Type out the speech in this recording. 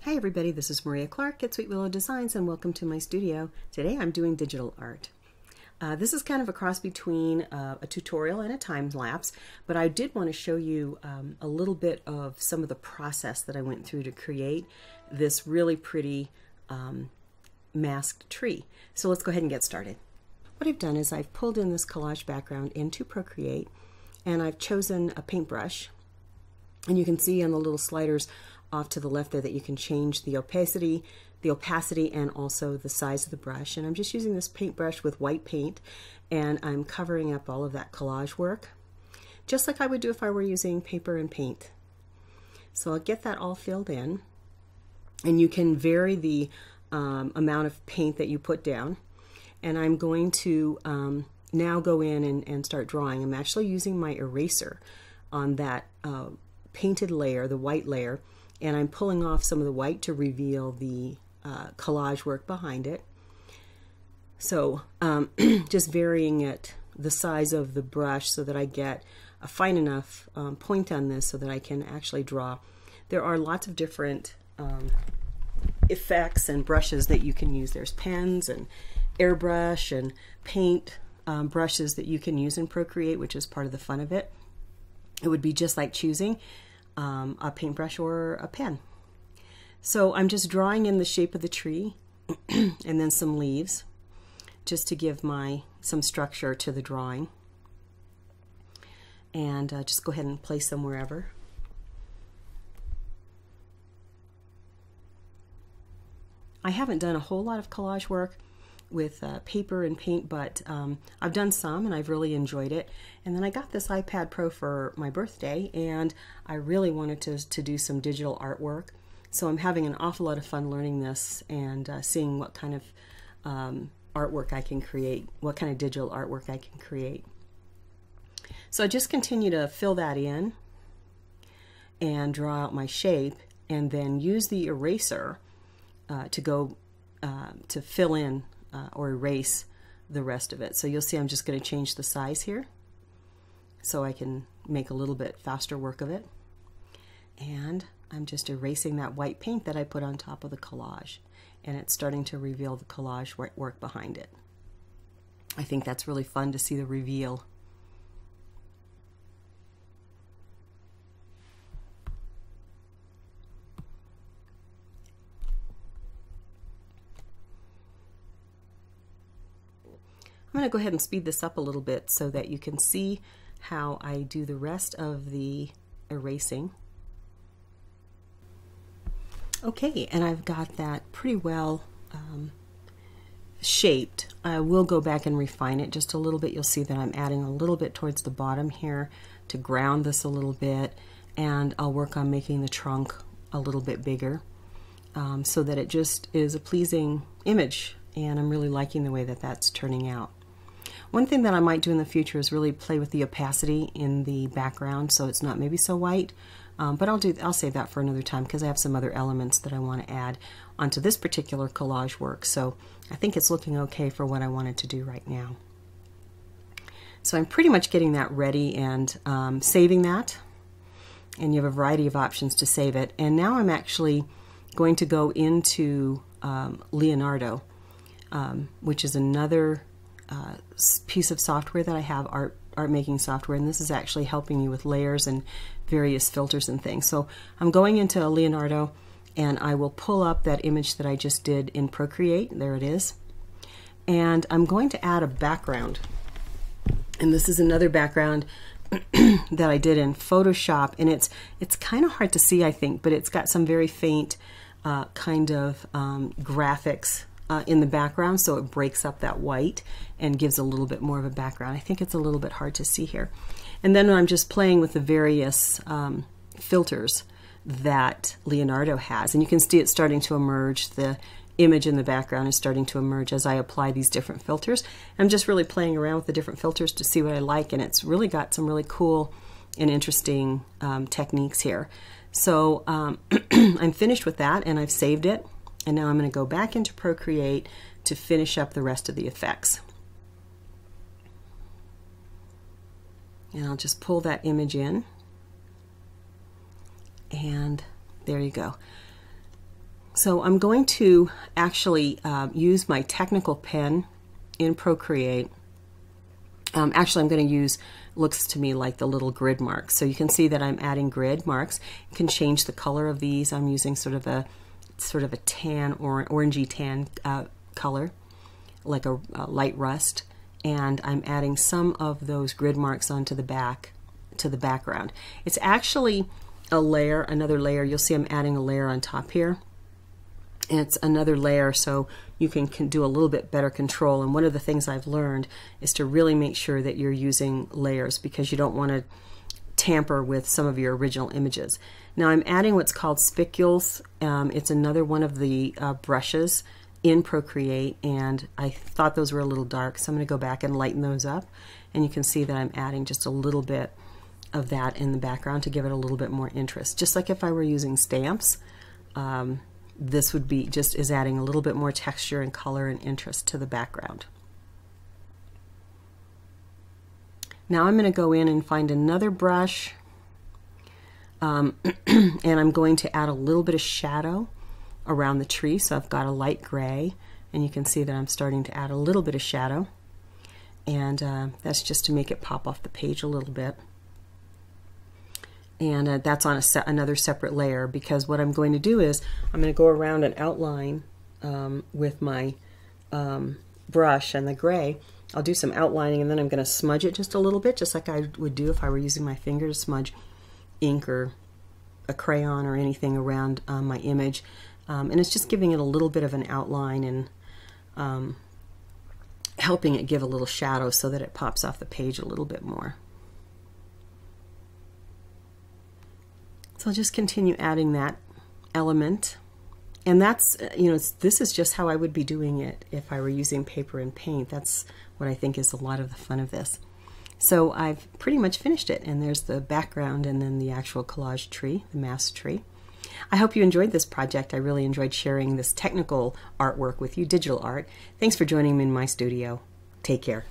Hi everybody, this is Maria Clark at Sweet Willow Designs and welcome to my studio. Today I'm doing digital art. This is kind of a cross between a tutorial and a time lapse, but I did want to show you a little bit of some of the process that I went through to create this really pretty masked tree. So let's go ahead and get started. What I've done is I've pulled in this collage background into ProCreate and I've chosen a paintbrush, and you can see on the little sliders off to the left there that you can change the opacity and also the size of the brush. And I'm just using this paintbrush with white paint and I'm covering up all of that collage work just like I would do if I were using paper and paint. So I'll get that all filled in, and you can vary the amount of paint that you put down. And I'm going to now go in and start drawing. I'm actually using my eraser on that painted layer, the white layer, and I'm pulling off some of the white to reveal the collage work behind it. So just varying it, the size of the brush, so that I get a fine enough point on this so that I can actually draw. There are lots of different effects and brushes that you can use. There's pens and airbrush and paint brushes that you can use in ProCreate, which is part of the fun of it. It would be just like choosing a paintbrush or a pen. So I'm just drawing in the shape of the tree and then some leaves just to give some structure to the drawing. And just go ahead and place them wherever. I haven't done a whole lot of collage work with paper and paint, but I've done some and I've really enjoyed it. And then I got this iPad Pro for my birthday and I really wanted to do some digital artwork. So I'm having an awful lot of fun learning this and seeing what kind of artwork I can create, what kind of digital artwork I can create. So I just continue to fill that in and draw out my shape, and then use the eraser to fill in or erase the rest of it. So you'll see I'm just going to change the size here so I can make a little bit faster work of it. And I'm just erasing that white paint that I put on top of the collage, and it's starting to reveal the collage work behind it. I think that's really fun to see the reveal. I'm going to go ahead and speed this up a little bit so that you can see how I do the rest of the erasing. Okay, and I've got that pretty well shaped. I will go back and refine it just a little bit. You'll see that I'm adding a little bit towards the bottom here to ground this a little bit, and I'll work on making the trunk a little bit bigger so that it just is a pleasing image, and I'm really liking the way that that's turning out. One thing that I might do in the future is really play with the opacity in the background so it's not maybe so white, but I'll save that for another time because I have some other elements that I want to add onto this particular collage work. So I think it's looking okay for what I wanted to do right now. So I'm pretty much getting that ready and saving that, and you have a variety of options to save it. And now I'm actually going to go into Leonardo, which is another piece of software that I have, art making software, and this is actually helping you with layers and various filters and things. So I'm going into Leonardo and I will pull up that image that I just did in ProCreate. There it is. And I'm going to add a background. And this is another background that I did in Photoshop, and it's kind of hard to see, I think, but it's got some very faint kind of graphics in the background, so it breaks up that white and gives a little bit more of a background. I think it's a little bit hard to see here. And then I'm just playing with the various filters that Leonardo has, and you can see it's starting to emerge. The image in the background is starting to emerge as I apply these different filters. I'm just really playing around with the different filters to see what I like, and it's really got some really cool and interesting techniques here. So I'm finished with that, and I've saved it. And now I'm going to go back into ProCreate to finish up the rest of the effects. And I'll just pull that image in. And there you go. So I'm going to actually use my technical pen in ProCreate. Actually, I'm going to use, looks to me like the little grid marks. So you can see that I'm adding grid marks. You can change the color of these. I'm using sort of a tan or orangey tan color, like a light rust. And I'm adding some of those grid marks onto the background. It's actually a layer, another layer. You'll see I'm adding a layer on top here. And it's another layer so you can do a little bit better control. And one of the things I've learned is to really make sure that you're using layers, because you don't want to tamper with some of your original images. Now I'm adding what's called spicules. It's another one of the brushes in ProCreate, and I thought those were a little dark, so I'm going to go back and lighten those up. And you can see that I'm adding just a little bit of that in the background to give it a little bit more interest. Just like if I were using stamps, this would be is adding a little bit more texture and color and interest to the background. Now I'm going to go in and find another brush, and I'm going to add a little bit of shadow around the tree. So I've got a light gray, and you can see that I'm starting to add a little bit of shadow, and that's just to make it pop off the page a little bit. And that's on another separate layer, because what I'm going to do is I'm going to go around and outline with my brush and the gray. I'll do some outlining, and then I'm going to smudge it just a little bit, just like I would do if I were using my finger to smudge ink or a crayon or anything around my image. And it's just giving it a little bit of an outline and helping it give a little shadow so that it pops off the page a little bit more. So I'll just continue adding that element, and that's, this is just how I would be doing it if I were using paper and paint. That's what I think is a lot of the fun of this. So I've pretty much finished it, and there's the background and then the actual collage tree, the mask tree. I hope you enjoyed this project. I really enjoyed sharing this technical artwork with you, digital art. Thanks for joining me in my studio. Take care.